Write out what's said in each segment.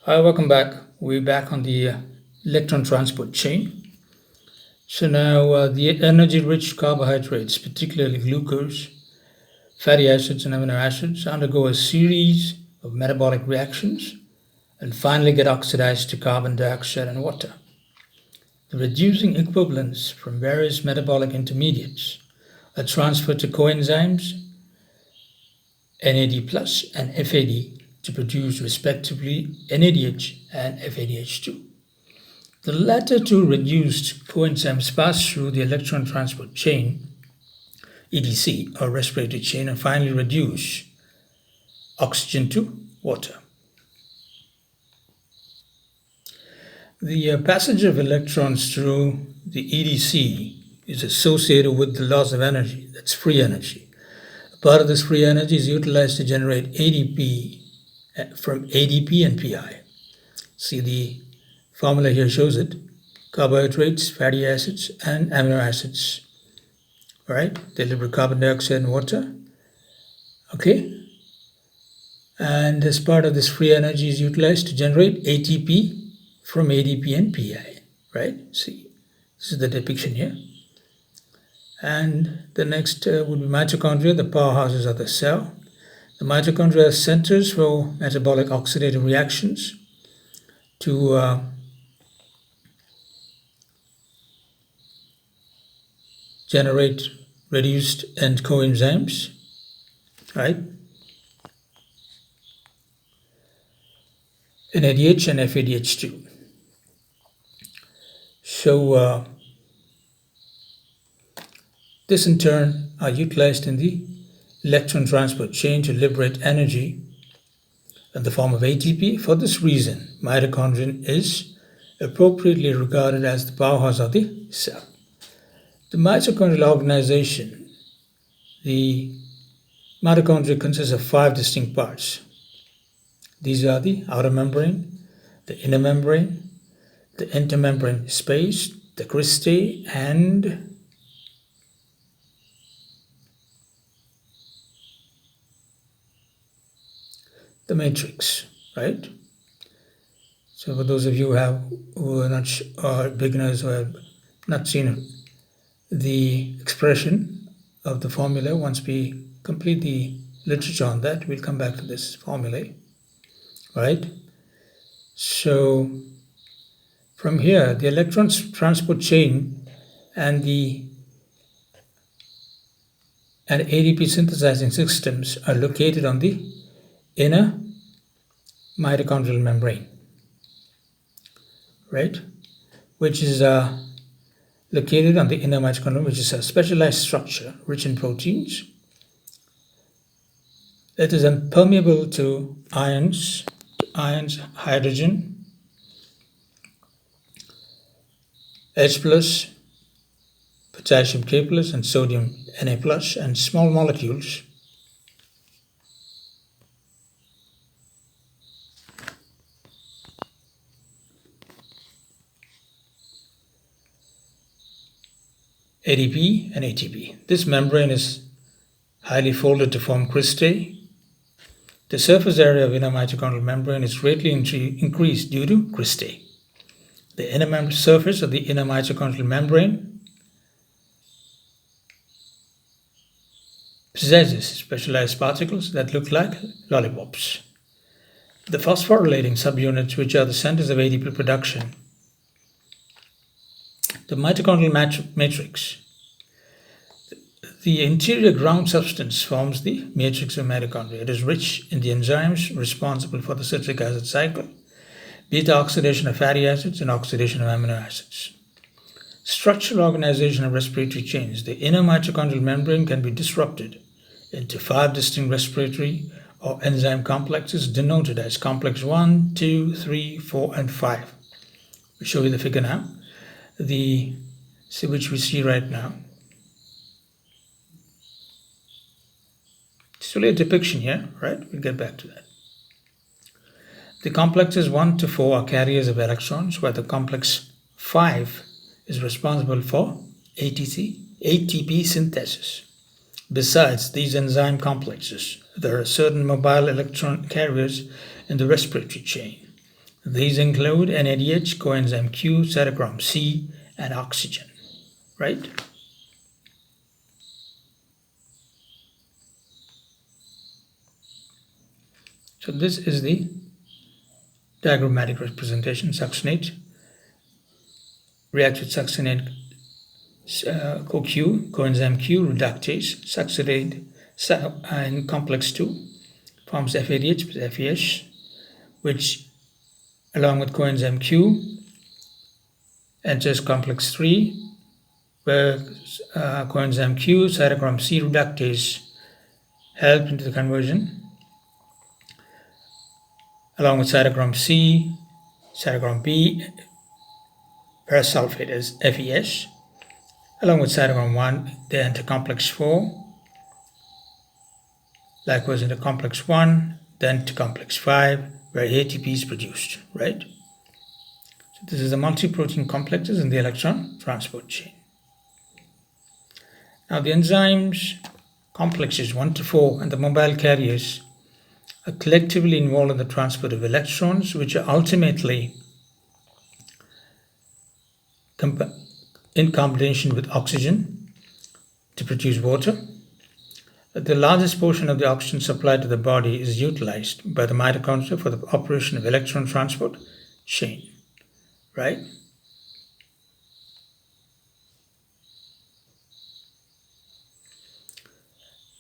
Hi, welcome back. We're back on the electron transport chain. So now the energy-rich carbohydrates, particularly glucose, fatty acids, and amino acids, undergo a series of metabolic reactions and finally get oxidized to carbon dioxide and water. The reducing equivalents from various metabolic intermediates are transferred to coenzymes NAD+ and FAD to produce respectively NADH and FADH2. The latter two reduced coenzymes pass through the electron transport chain, EDC, or respiratory chain, and finally reduce oxygen to water. The passage of electrons through the EDC is associated with the loss of energy, that's free energy. Part of this free energy is utilized to generate ADP from ADP and PI. See, the formula here shows it. Carbohydrates, fatty acids, and amino acids. All right, they live with carbon dioxide and water. Okay. And as part of this free energy is utilized to generate ATP from ADP and PI. Right? See, this is the depiction here. And the next would be mitochondria, the powerhouses of the cell. The mitochondria are centers for metabolic oxidative reactions to generate reduced end coenzymes, right? NADH and FADH2. So this in turn are utilized in the electron transport chain to liberate energy in the form of ATP. For this reason, mitochondrion is appropriately regarded as the powerhouse of the cell. The mitochondrial organization, the mitochondria consists of 5 distinct parts. These are the outer membrane, the inner membrane, the intermembrane space, the cristae, and the matrix, right? So for those of you who are beginners or have not seen the expression of the formula, once we complete the literature on that, we'll come back to this formula, right? So from here, the electron transport chain and ADP synthesizing systems are located on the inner mitochondrial membrane, right? Which is located on the inner mitochondrial, which is a specialized structure rich in proteins. It is impermeable to ions, hydrogen, H+, potassium K+, and sodium Na+, and small molecules ADP and ATP. This membrane is highly folded to form cristae. The surface area of inner mitochondrial membrane is greatly increased due to cristae. The inner surface of the inner mitochondrial membrane possesses specialized particles that look like lollipops. The phosphorylating subunits, which are the centers of ADP production, the mitochondrial matrix. The interior ground substance forms the matrix of mitochondria. It is rich in the enzymes responsible for the citric acid cycle, beta oxidation of fatty acids, and oxidation of amino acids. Structural organization of respiratory chains. The inner mitochondrial membrane can be disrupted into 5 distinct respiratory or enzyme complexes denoted as complex 1, 2, 3, 4, and 5. We'll show you the figure now. Which we see right now. It's only a depiction here, right? We'll get back to that. The complexes 1 to 4 are carriers of electrons, while the complex 5 is responsible for ATP synthesis. Besides these enzyme complexes, there are certain mobile electron carriers in the respiratory chain. These include NADH, coenzyme Q, cytochrome C, and oxygen, right? So this is the diagrammatic representation. Succinate reacts with succinate CoQ, coenzyme Q reductase, succinate in complex 2 forms FADH plus FES, which along with coenzyme Q enters complex 3, where coenzyme Q, cytochrome C reductase help into the conversion, along with cytochrome C, cytochrome B, ferrous sulfate as FES. Along with cytochrome 1, they enter complex 4, likewise into complex 1, then to complex 5, where ATP is produced, right? So this is the multi-protein complexes in the electron transport chain. Now the enzymes complexes 1 to 4 and the mobile carriers are collectively involved in the transport of electrons, which are ultimately in combination with oxygen to produce water. The largest portion of the oxygen supplied to the body is utilized by the mitochondria for the operation of electron transport chain, right?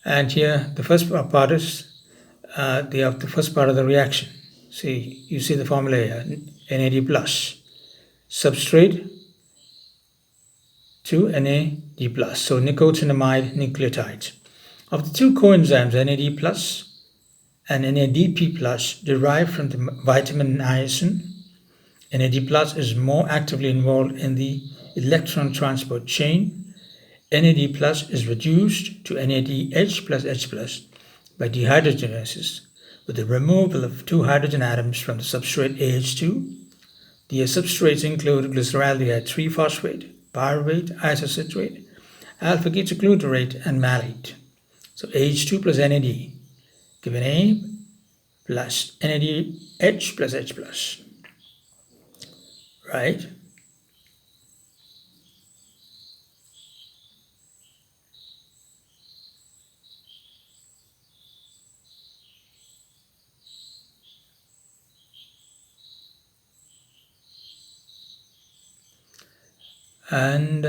And here the first part is the first part of the reaction. See, you see the formula here, NAD plus, substrate to NAD plus, so nicotinamide nucleotides. Of the two coenzymes, NAD plus and NADP plus, derived from the vitamin niacin, NAD plus is more actively involved in the electron transport chain. NAD plus is reduced to NADH plus H plus by dehydrogenases with the removal of 2 hydrogen atoms from the substrate AH2. The substrates include glyceraldehyde 3-phosphate, pyruvate, isocitrate, alpha-ketoglutarate, and malate. So AH2 plus NAD give Na plus NADH plus H plus, right? And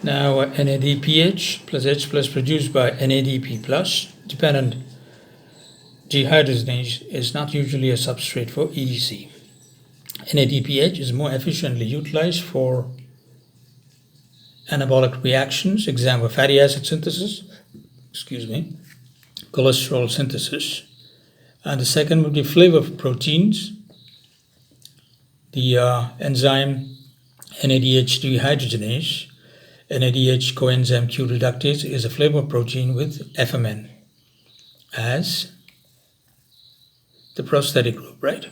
now NADPH plus H plus produced by NADP plus dependent dehydrogenase is not usually a substrate for EDC. NADPH is more efficiently utilized for anabolic reactions, example fatty acid synthesis, cholesterol synthesis. And the second would be flavor proteins. The enzyme NADH dehydrogenase, NADH coenzyme Q reductase, is a flavor protein with FMN as the prosthetic group, right?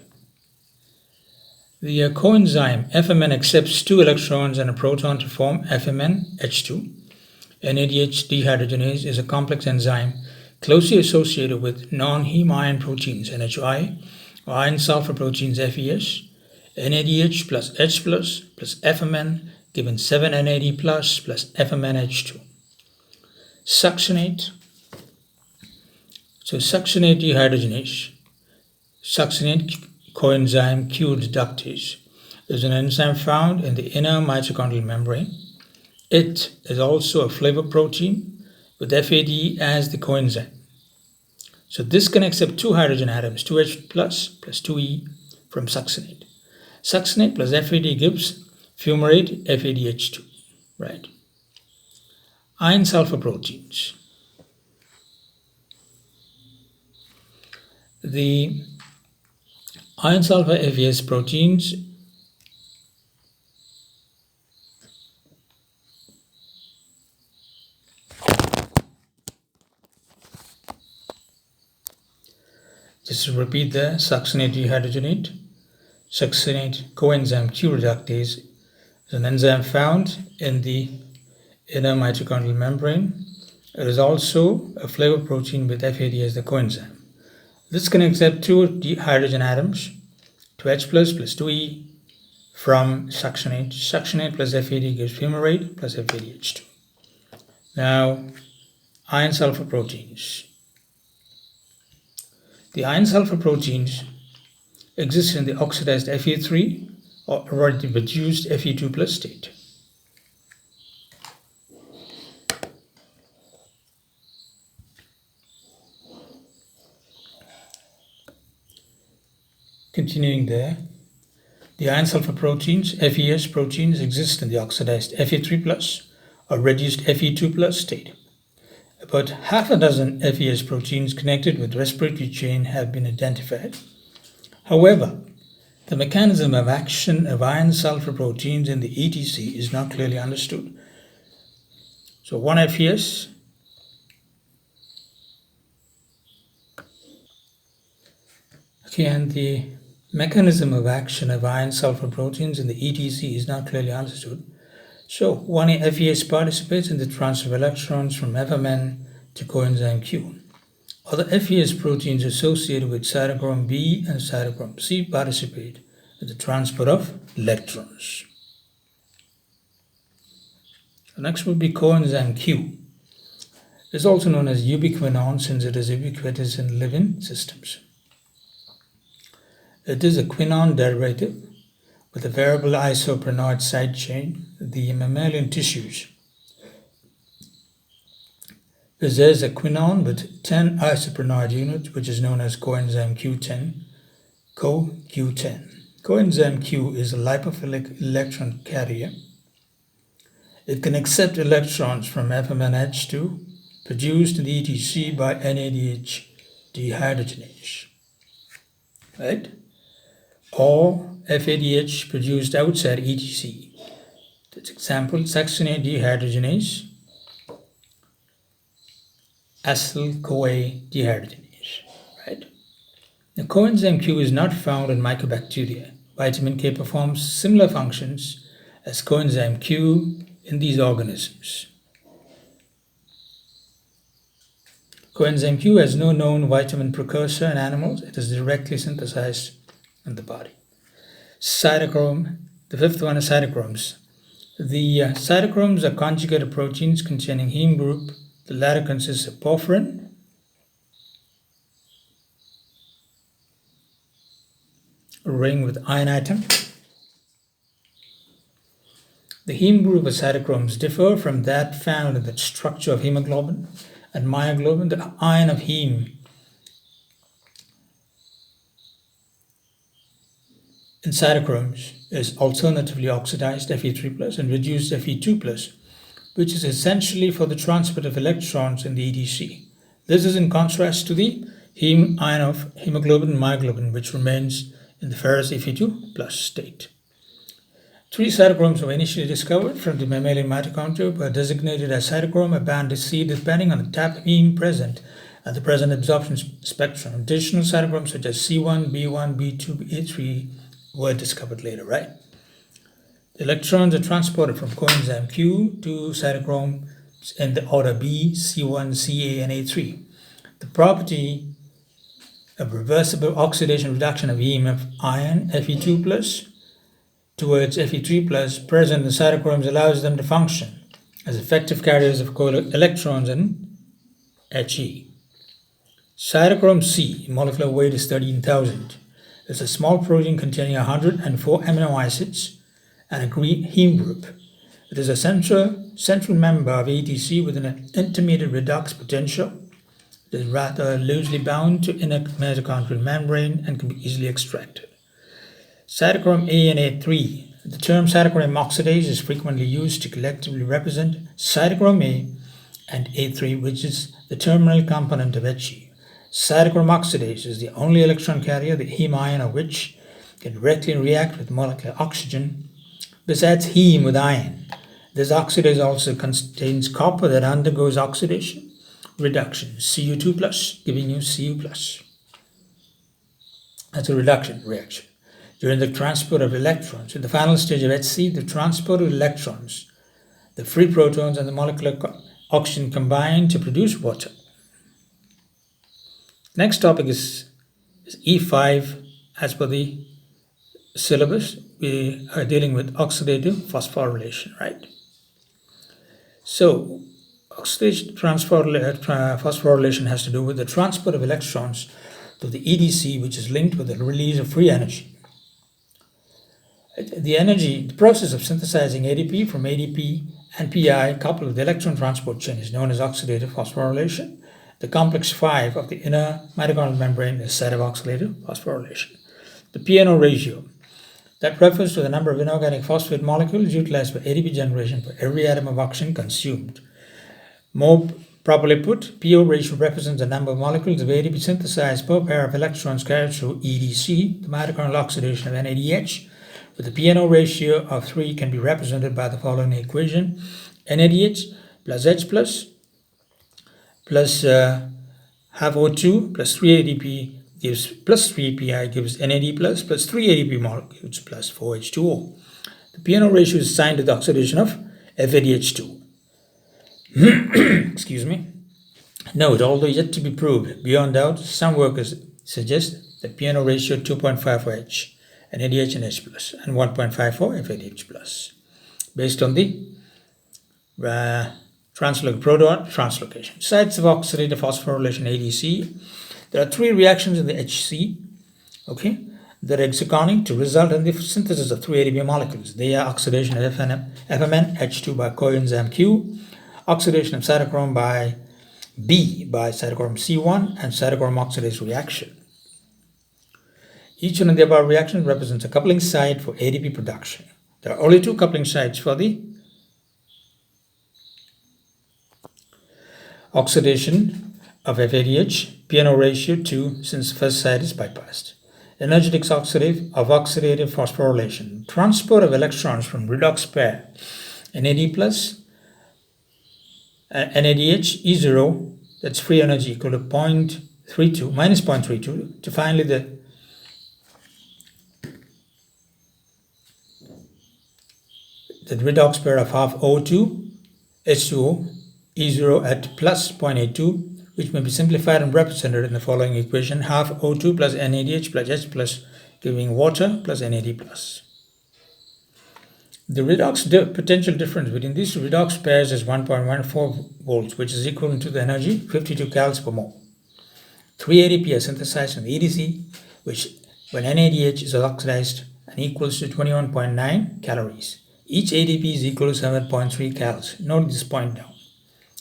The coenzyme FMN accepts 2 electrons and a proton to form FMNH2. NADH dehydrogenase is a complex enzyme closely associated with non-heme ion proteins, NHI, or iron sulfur proteins, FES. NADH plus H plus FMN given 7 NAD plus FMNH2. Succinate. So succinate dehydrogenase, succinate coenzyme Q reductase, is an enzyme found in the inner mitochondrial membrane. It is also a flavor protein with FAD as the coenzyme. So this can accept 2 hydrogen atoms, 2H plus 2E from succinate. Succinate plus FAD gives fumarate FADH2, right? Iron sulfur proteins. The iron sulfur FAS proteins just to repeat the succinate dehydrogenate, succinate coenzyme Q reductase is an enzyme found in the inner mitochondrial membrane. It is also a flavor protein with FAD as the coenzyme. This can accept two hydrogen atoms, 2H plus 2E from succinate. Succinate plus FAD gives fumarate plus FADH2. Now, iron sulfur proteins. The iron sulfur proteins exist in the oxidized Fe3 or already reduced Fe2 plus state. Continuing there, the iron sulfur proteins, FeS proteins, exist in the oxidized Fe3 plus or reduced Fe2 plus state. About half a dozen FeS proteins connected with respiratory chain have been identified. However, the mechanism of action of iron sulfur proteins in the ETC is not clearly understood. So one FeS and the mechanism of action of iron sulfur proteins in the ETC is not clearly understood. So one FeS participates in the transfer of electrons from FMN to coenzyme Q. Other FeS proteins associated with cytochrome B and cytochrome C participate in the transport of electrons. The next would be coenzyme Q. It is also known as ubiquinone since it is ubiquitous in living systems. It is a quinone derivative with a variable isoprenoid side chain. The mammalian tissues possess a quinone with 10 isoprenoid units, which is known as coenzyme Q10, CoQ10. Coenzyme Q is a lipophilic electron carrier. It can accept electrons from FMNH2 produced in the ETC by NADH dehydrogenase, right? Or FADH produced outside ETC. That's example, succinate dehydrogenase, acyl-CoA dehydrogenase, right? The coenzyme Q is not found in mycobacteria. Vitamin K performs similar functions as coenzyme Q in these organisms. Coenzyme Q has no known vitamin precursor in animals. It is directly synthesized in the body. Cytochrome, the fifth one is cytochromes. The cytochromes are conjugated proteins containing heme group. The latter consists of porphyrin, a ring with iron atom. The heme group of cytochromes differ from that found in the structure of hemoglobin and myoglobin. The iron of heme in cytochromes is alternatively oxidized Fe3 plus and reduced Fe2 plus, which is essentially for the transport of electrons in the ETC. This is in contrast to the heme ion of hemoglobin and myoglobin, which remains in the ferrous Fe2 plus state. 3 cytochromes were initially discovered from the mammalian mitochondria, were designated as cytochrome or band C depending on the type of heme present and the present absorption spectrum. Additional cytochromes such as C1, B1, B2, A3 were discovered later, right? The electrons are transported from coenzyme Q to cytochromes in the order B, C1, Ca, and A3. The property of reversible oxidation reduction of heme of iron, Fe2 plus, towards Fe3 plus present in cytochromes allows them to function as effective carriers of electrons in He. Cytochrome C, molecular weight is 13,000. It's a small protein containing 104 amino acids and a green heme group. It is a central member of ATC with an intermediate redox potential. It is rather loosely bound to inner mitochondrial membrane and can be easily extracted. Cytochrome A and A3. The term cytochrome oxidase is frequently used to collectively represent cytochrome A and A3, which is the terminal component of He. Cytochrome oxidase is the only electron carrier, the heme ion of which can directly react with molecular oxygen. Besides heme with iron, this oxidase also contains copper that undergoes oxidation reduction, Cu2 plus, giving you Cu plus. That's a reduction reaction. During the transport of electrons, in the final stage of HC, the transport of electrons, the free protons and the molecular oxygen combine to produce water. Next topic is E5. As per the syllabus, we are dealing with oxidative phosphorylation, right? So, oxidation phosphorylation has to do with the transport of electrons to the EDC, which is linked with the release of free energy. The process of synthesizing ADP from ADP and PI coupled with the electron transport chain is known as oxidative phosphorylation. The complex 5 of the inner mitochondrial membrane is said of oxidative phosphorylation. The PNO ratio, that refers to the number of inorganic phosphate molecules utilized for ADP generation for every atom of oxygen consumed. More properly put, PO ratio represents the number of molecules of ADP synthesized per pair of electrons carried through EDC, the mitochondrial oxidation of NADH, with the PNO ratio of 3 can be represented by the following equation: NADH plus H plus half O2 plus 3 ADP gives plus 3 PI gives NAD plus 3 ADP molecules plus 4 H2O. The PNO ratio is assigned to the oxidation of FADH2. Excuse me. Note, although yet to be proved beyond doubt, some workers suggest that PNO ratio 2.5 for H, NADH and H plus, and 1.5 for FADH plus, based on the translocation. Sites of oxidative phosphorylation ADC. There are 3 reactions in the HC, okay, that are exoconic to result in the synthesis of 3 ADP molecules. They are oxidation of FMNH2 by coenzyme Q, oxidation of cytochrome by B by cytochrome C1, and cytochrome oxidase reaction. Each one of the above reactions represents a coupling site for ADP production. There are only 2 coupling sites for the oxidation of FADH, PNO ratio 2, since the first site is bypassed. Energetics of oxidative phosphorylation. Transport of electrons from redox pair NAD plus NADH E0, that's free energy equal to minus 0.32, to finally the redox pair of half O2 H2O E0 at plus 0.82, which may be simplified and represented in the following equation: half O2 plus NADH plus H plus, giving water plus NAD plus. The redox potential difference between these 2 redox pairs is 1.14 volts, which is equivalent to the energy 52 calories per mole. 3 ADP are synthesized from the EDC, which when NADH is oxidized and equals to 21.9 calories. Each ATP is equal to 7.3 calories. Note this point down.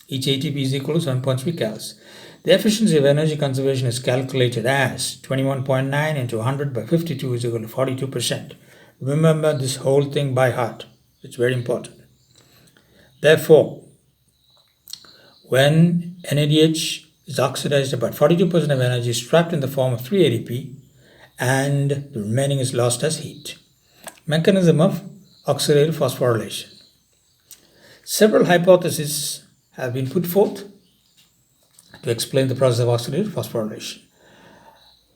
Each ATP is equal to 7.3 calories. The efficiency of energy conservation is calculated as 21.9 into 100 by 52 is equal to 42%. Remember this whole thing by heart. It's very important. Therefore, when NADH is oxidized, about 42% of energy is trapped in the form of 3 ADP and the remaining is lost as heat. Mechanism of oxidative phosphorylation. Several hypotheses have been put forth to explain the process of oxidative phosphorylation.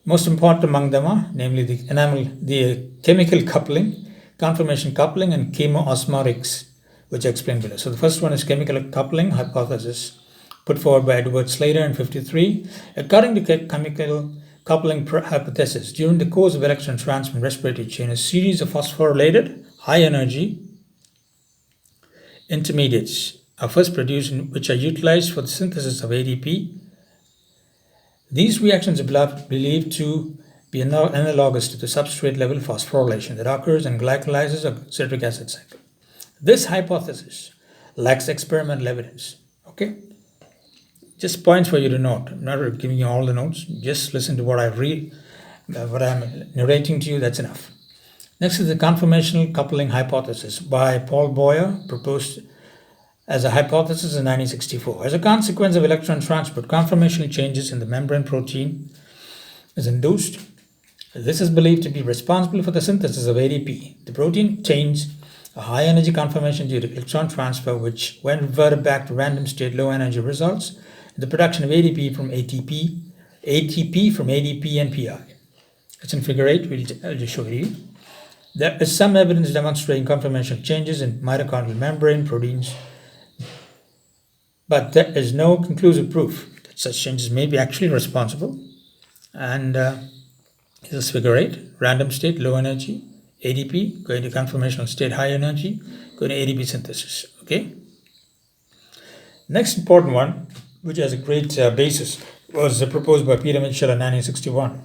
Most important among them are namely the chemical coupling, conformation coupling, and chemoosmotics, which I explained below. So the first one is chemical coupling hypothesis, put forward by Edward Slater in 1953. According to chemical coupling hypothesis, during the course of electron transfer and respiratory chain, a series of phosphorylated high energy intermediates are first produced, which are utilized for the synthesis of ADP. These reactions are believed to be analogous to the substrate level phosphorylation that occurs in glycolysis of citric acid cycle. This hypothesis lacks experimental evidence. Okay, just points for you to note. I'm not giving you all the notes. Just listen to what I read, what I'm narrating to you. That's enough. Next is the conformational coupling hypothesis by Paul Boyer, proposed as a hypothesis in 1964. As a consequence of electron transport, conformational changes in the membrane protein is induced. This is believed to be responsible for the synthesis of ADP. The protein attains a high energy conformation due to electron transfer, which, when reverted back to random state low energy, results in the production of ADP from ATP from ADP and PI. It's in figure 8, I'll just show you. There is some evidence demonstrating conformational changes in mitochondrial membrane proteins But there is no conclusive proof that such changes may be actually responsible. And this is figure 8, random state, low energy, ADP, going to conformational state, high energy, going to ADP synthesis, okay? Next important one, which has a great basis, was proposed by Peter Mitchell in 1961.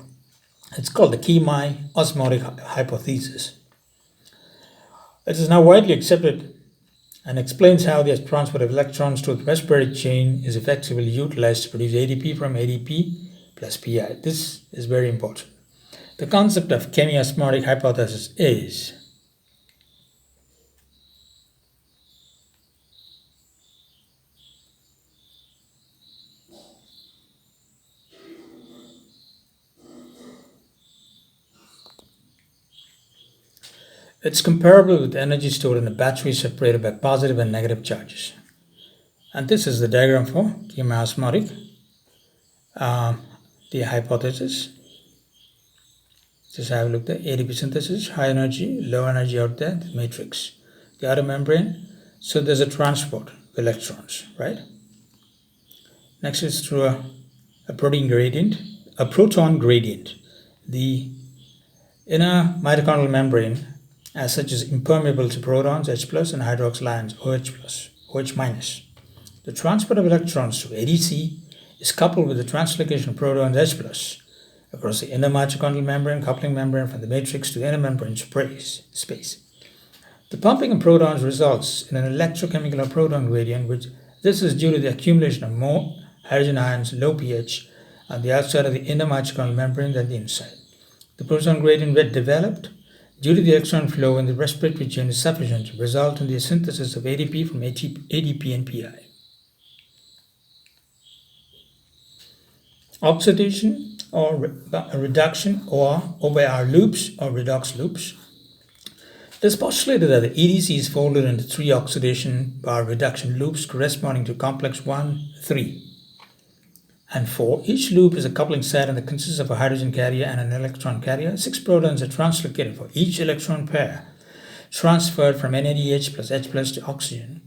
It's called the chemi-osmotic hypothesis. It is now widely accepted and explains how the transport of electrons through the respiratory chain is effectively utilized to produce ADP from ADP plus PI. This is very important. The concept of chemi-osmotic hypothesis is it's comparable with energy stored in a battery separated by positive and negative charges. And this is the diagram for chemi-osmotic, the hypothesis. Just have a look at ADP synthesis, high energy, low energy out there, the matrix, the outer membrane. So there's a transport of electrons, right? Next is through a protein gradient, a proton gradient. The inner mitochondrial membrane as such is impermeable to protons, H plus, and hydroxyl ions, OH plus, OH minus. The transport of electrons to ADC is coupled with the translocation of protons, H plus, across the inner mitochondrial membrane, coupling membrane from the matrix to the inner membrane space. The pumping of protons results in an electrochemical or proton gradient, which this is due to the accumulation of more hydrogen ions, low pH, on the outside of the inner mitochondrial membrane than the inside. The proton gradient when developed due to the electron flow in the respiratory chain is sufficient to result in the synthesis of ADP from ADP and PI. Oxidation or reduction or OR loops or redox loops. It is postulated that the EDC is folded into 3 oxidation bar reduction loops corresponding to complex 1, 3, and 4. Each loop is a coupling set and consists of a hydrogen carrier and an electron carrier. 6 protons are translocated for each electron pair transferred from NADH plus H plus to oxygen.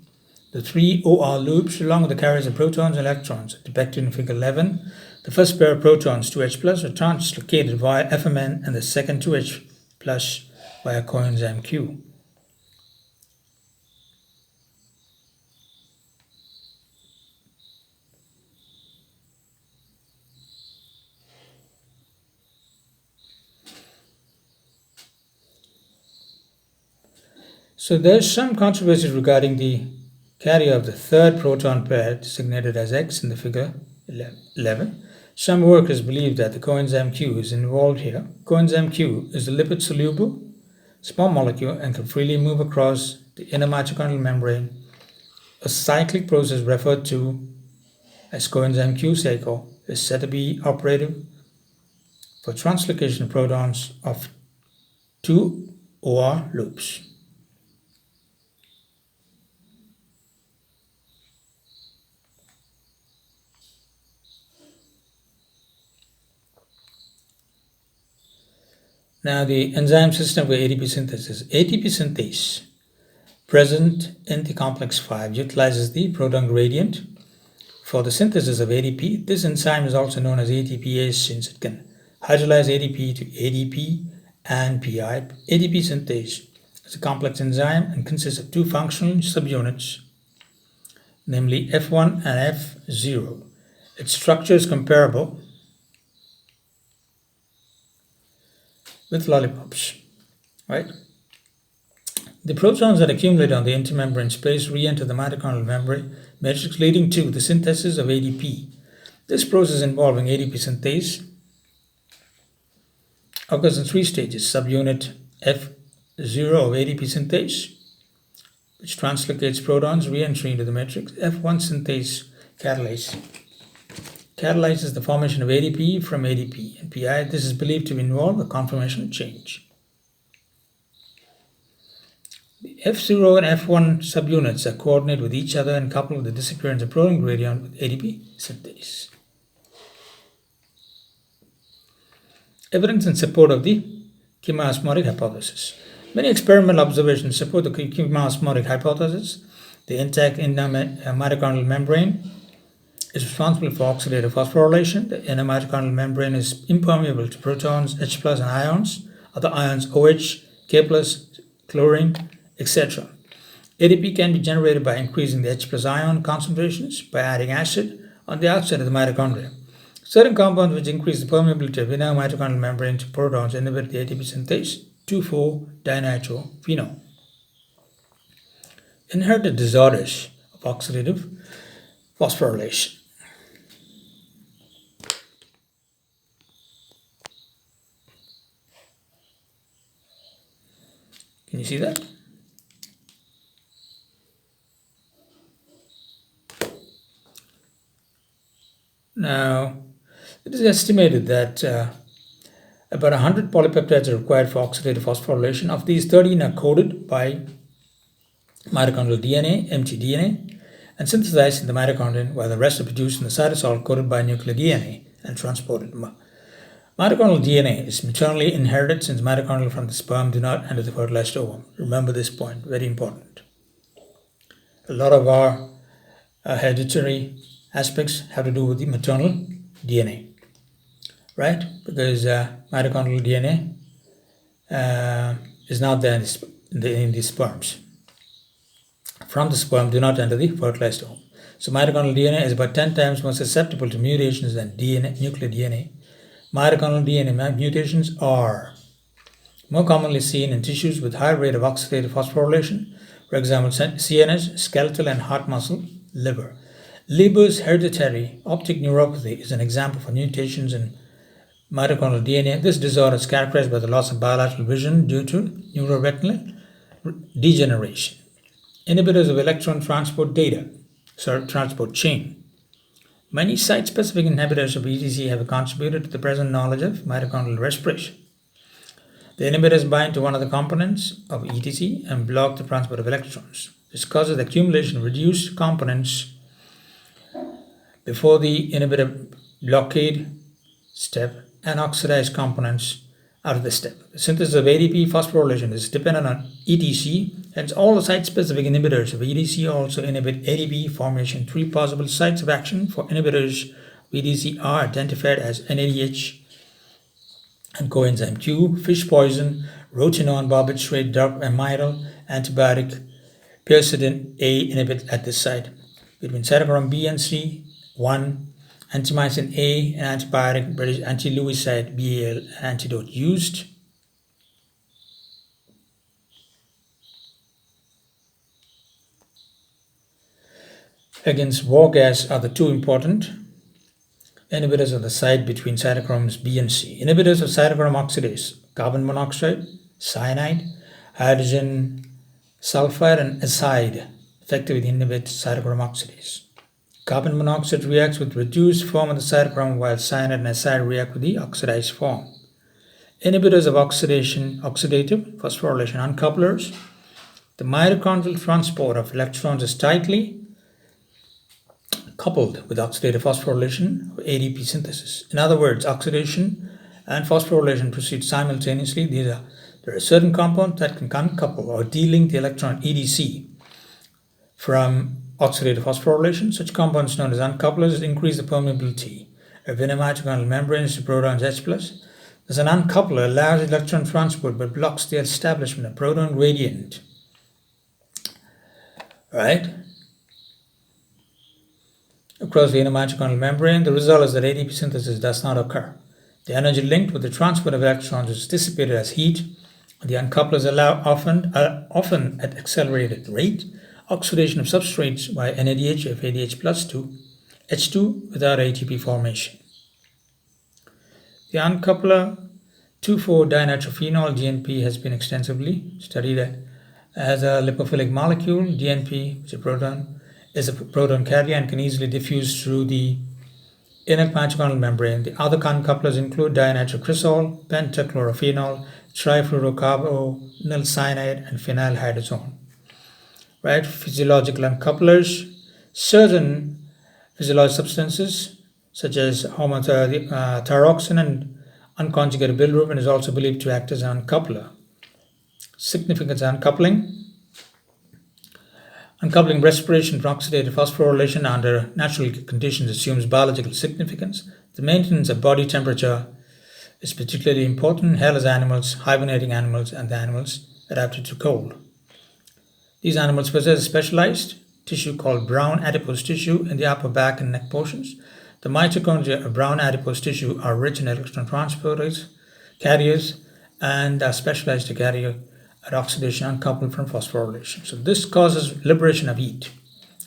The 3 OR loops, along with the carriers of protons and electrons, are depicted in figure 11. The first pair of protons, 2H plus, are translocated via FMN and the second 2H plus via coenzyme Q. So there's some controversy regarding the carrier of the third proton pair designated as X in the figure 11. Some workers believe that the coenzyme Q is involved here. Coenzyme Q is a lipid-soluble small molecule and can freely move across the inner mitochondrial membrane. A cyclic process referred to as coenzyme Q cycle is said to be operative for translocation of protons of 2 OR loops. Now the enzyme system for ATP synthesis. ATP synthase present in the complex 5 utilizes the proton gradient for the synthesis of ADP. This enzyme is also known as ATPase since it can hydrolyze ADP to ADP and PI. ATP synthase is a complex enzyme and consists of 2 functional subunits, namely F1 and F0. Its structure is comparable with lollipops, right? The protons that accumulate on the intermembrane space re-enter the mitochondrial membrane matrix, leading to the synthesis of ADP. This process involving ADP synthase occurs in 3 stages. Subunit F0 of ADP synthase, which translocates protons re-entry into the matrix. F1 synthase catalase catalyzes the formation of ADP from ADP and PI. This is believed to involve a conformational change. The F0 and F1 subunits are coordinated with each other and coupled with the disappearance of proton gradient with ADP synthase. Evidence in support of the chemi-osmotic hypothesis. Many experimental observations support the chemi-osmotic hypothesis. The intact inner mitochondrial membrane is responsible for oxidative phosphorylation. The inner mitochondrial membrane is impermeable to protons, H plus, and ions, other ions OH, K plus, chlorine, etc. ATP can be generated by increasing the H plus ion concentrations by adding acid on the outside of the mitochondria. Certain compounds which increase the permeability of inner mitochondrial membrane to protons inhibit the ATP synthase 2,4-dinitrophenol. Inherited disorders of oxidative phosphorylation. Can you see that? Now, it is estimated that about 100 polypeptides are required for oxidative phosphorylation. Of these, 13 are coded by mitochondrial DNA, mtDNA, and synthesized in the mitochondrion, while the rest are produced in the cytosol coded by nuclear DNA and transported. Mitochondrial DNA is maternally inherited since mitochondria from the sperm do not enter the fertilized ovum. Remember this point, very important. A lot of our hereditary aspects have to do with the maternal DNA, right? Because mitochondrial DNA is not there in the sperms. From the sperm do not enter the fertilized ovum. So mitochondrial DNA is about 10 times more susceptible to mutations than nuclear DNA. Mitochondrial DNA mutations are more commonly seen in tissues with high rate of oxidative phosphorylation, for example, CNS, skeletal and heart muscle, liver. Leber's hereditary optic neuropathy is an example for mutations in mitochondrial DNA. This disorder is characterized by the loss of bilateral vision due to neuroretinal degeneration. Inhibitors of electron transport chain. Many site-specific inhibitors of ETC have contributed to the present knowledge of mitochondrial respiration. The inhibitors bind to one of the components of ETC and block the transport of electrons. This causes the accumulation of reduced components before the inhibitor blockade step and oxidized components out of the step. The synthesis of ADP phosphorylation is dependent on ETC, hence all the site-specific inhibitors of ETC also inhibit ADP formation. 3 possible sites of action for inhibitors of ETC are identified as NADH and coenzyme Q, fish poison, rotenone, barbiturate, amytal, antibiotic, pyridine A inhibit at this site. Between cytochrome B and C, 1, antimycin A, an antibiotic, British anti-Lewisite BAL antidote used. Against war gas are the 2 important inhibitors of the site between cytochromes B and C. Inhibitors of cytochrome oxidase, carbon monoxide, cyanide, hydrogen sulfide, and acide effectively inhibit cytochrome oxidase. Carbon monoxide reacts with reduced form of the cytochrome, while cyanide and acide react with the oxidized form. Inhibitors of oxidative phosphorylation uncouplers. The mitochondrial transport of electrons is tightly coupled with oxidative phosphorylation of ADP synthesis. In other words, oxidation and phosphorylation proceed simultaneously. There are certain compounds that can uncouple or delink the electron EDC from oxidative phosphorylation. Such compounds known as uncouplers increase the permeability of inner mitochondrial membranes to protons H+. Thus, an uncoupler allows electron transport but blocks the establishment of proton gradient. Right? Across the inner mitochondrial membrane, the result is that ADP synthesis does not occur. The energy linked with the transport of electrons is dissipated as heat. The uncouplers allow often at accelerated rate oxidation of substrates by NADH of ADH plus to H2 without ATP formation. The uncoupler 2,4-dinitrophenol DNP has been extensively studied as a lipophilic molecule. DNP, which is a proton carrier and can easily diffuse through the inner mitochondrial membrane. The other uncouplers include dinitrocresol, pentachlorophenol, trifluorocarbonyl cyanide, and phenylhydrazone. Right? Physiological uncouplers. Certain physiological substances such as homothyroxine and unconjugated bilirubin is also believed to act as an uncoupler. Significance of uncoupling. Uncoupling respiration from oxidative phosphorylation under natural conditions assumes biological significance. The maintenance of body temperature is particularly important in hairless animals, hibernating animals, and the animals adapted to cold. These animals possess a specialized tissue called brown adipose tissue in the upper back and neck portions. The mitochondria of brown adipose tissue are rich in electron transporters, carriers, and are specialized to carry at oxidation uncoupled from phosphorylation. So this causes liberation of heat.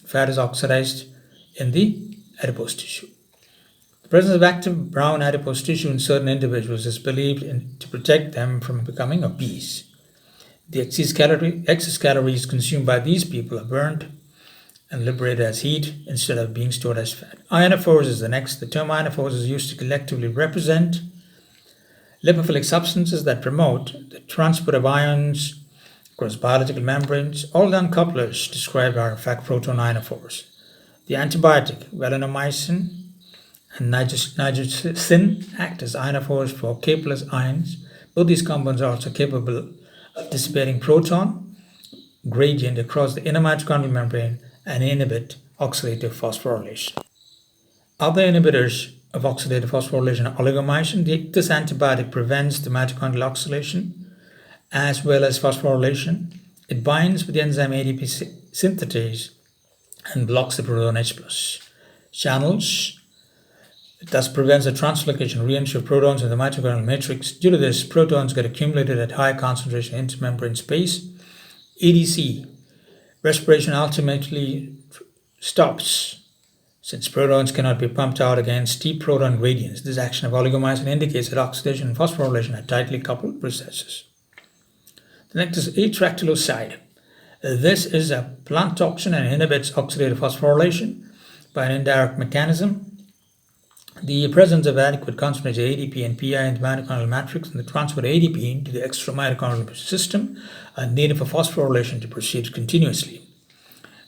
Fat is oxidized in the adipose tissue. The presence of active brown adipose tissue in certain individuals is believed to protect them from becoming obese. The excess calories consumed by these people are burned and liberated as heat instead of being stored as fat. Ionophores is the next. The term ionophores is used to collectively represent lipophilic substances that promote the transport of ions across biological membranes. All the uncouplers described are in fact proton ionophores. The antibiotic valinomycin and niacin act as ionophores for K+ ions. Both these compounds are also capable of dissipating proton gradient across the inner mitochondrial membrane and inhibit oxidative phosphorylation. Other inhibitors of oxidative phosphorylation are oligomycin. This antibiotic prevents the mitochondrial oxidation as well as phosphorylation. It binds with the enzyme ADP synthetase and blocks the proton H+ channels. It thus prevents the translocation re-entry of protons in the mitochondrial matrix. Due to this, protons get accumulated at high concentration in intermembrane space. ADC respiration ultimately stops since protons cannot be pumped out against steep proton gradients. This action of oligomycin indicates that oxidation and phosphorylation are tightly coupled processes. The next is atractyloside. This is a plant toxin and inhibits oxidative phosphorylation by an indirect mechanism. The presence of adequate concentration of ADP and PI in the mitochondrial matrix and the transfer of ADP into the extramitochondrial system are needed for phosphorylation to proceed continuously.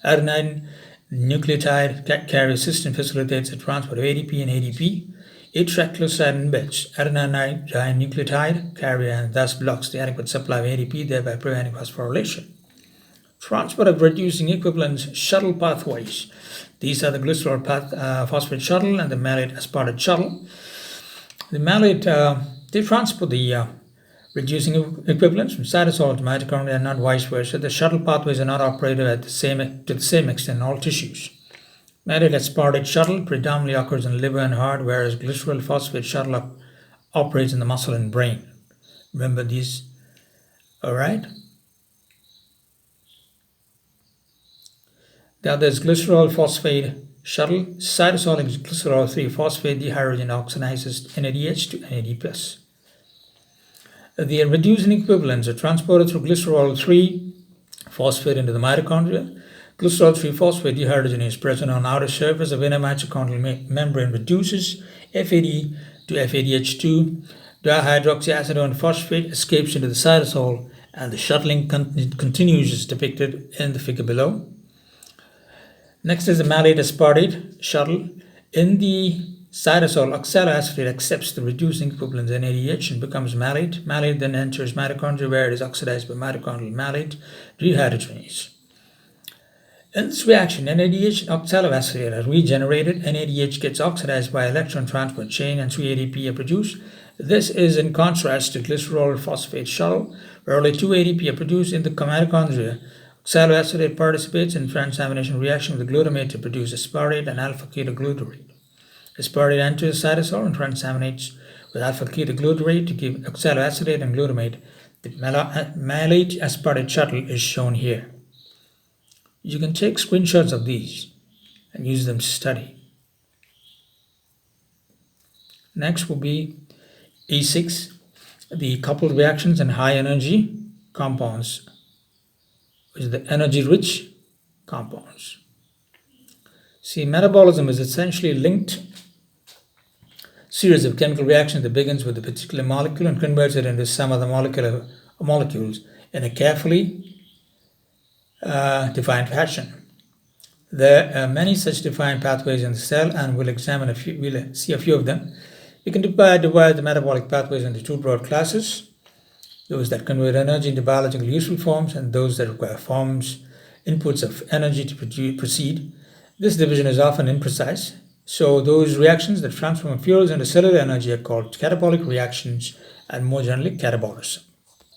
Adenine nucleotide carrier system facilitates the transfer of ADP and ADP. Atractyloside inhibits adenine nucleotide carrier and thus blocks the adequate supply of ADP, thereby preventing phosphorylation. Transport of reducing equivalents shuttle pathways. These are the glycerol phosphate shuttle and the malate aspartate shuttle. The malate, they transport the reducing equivalents from cytosol to mitochondria and not vice versa. The shuttle pathways are not operated to the same extent in all tissues. Malate aspartate shuttle predominantly occurs in liver and heart, whereas glycerol phosphate shuttle operates in the muscle and brain. Remember these, all right? The other is glycerol phosphate shuttle. Cytosolic glycerol 3-phosphate dehydrogen oxidizes NADH to NAD+. The reducing equivalents are transported through glycerol 3-phosphate into the mitochondria. Glycerol 3-phosphate dehydrogenase present on outer surface of inner mitochondrial membrane reduces FAD to FADH2. Dihydroxyacetone phosphate escapes into the cytosol and the shuttling continues as depicted in the figure below. Next is the malate aspartate shuttle. In the cytosol, oxaloacetate accepts the reducing equivalents NADH and becomes malate. Malate then enters mitochondria where it is oxidized by mitochondrial malate dehydrogenase. In this reaction, NADH and oxaloacetate are regenerated. NADH gets oxidized by electron transport chain and 3 ADP are produced. This is in contrast to glycerol phosphate shuttle, where only 2 ADP are produced in the mitochondria. Oxaloacetate participates in transamination reaction with the glutamate to produce aspartate and alpha-ketoglutarate. Aspartate enters the cytosol and transaminates with alpha-ketoglutarate to give oxaloacetate and glutamate. The malate aspartate shuttle is shown here. You can take screenshots of these and use them to study. Next will be E6, the coupled reactions and high energy compounds, which is the energy-rich compounds. See, metabolism is essentially linked series of chemical reactions that begins with a particular molecule and converts it into some other molecules in a carefully defined fashion. There are many such defined pathways in the cell, and we'll see a few of them. We can divide the metabolic pathways into two broad classes: those that convert energy into biological useful forms and those that require forms inputs of energy to proceed. This division is often imprecise. So those reactions that transform fuels into cellular energy are called catabolic reactions, and more generally catabolism.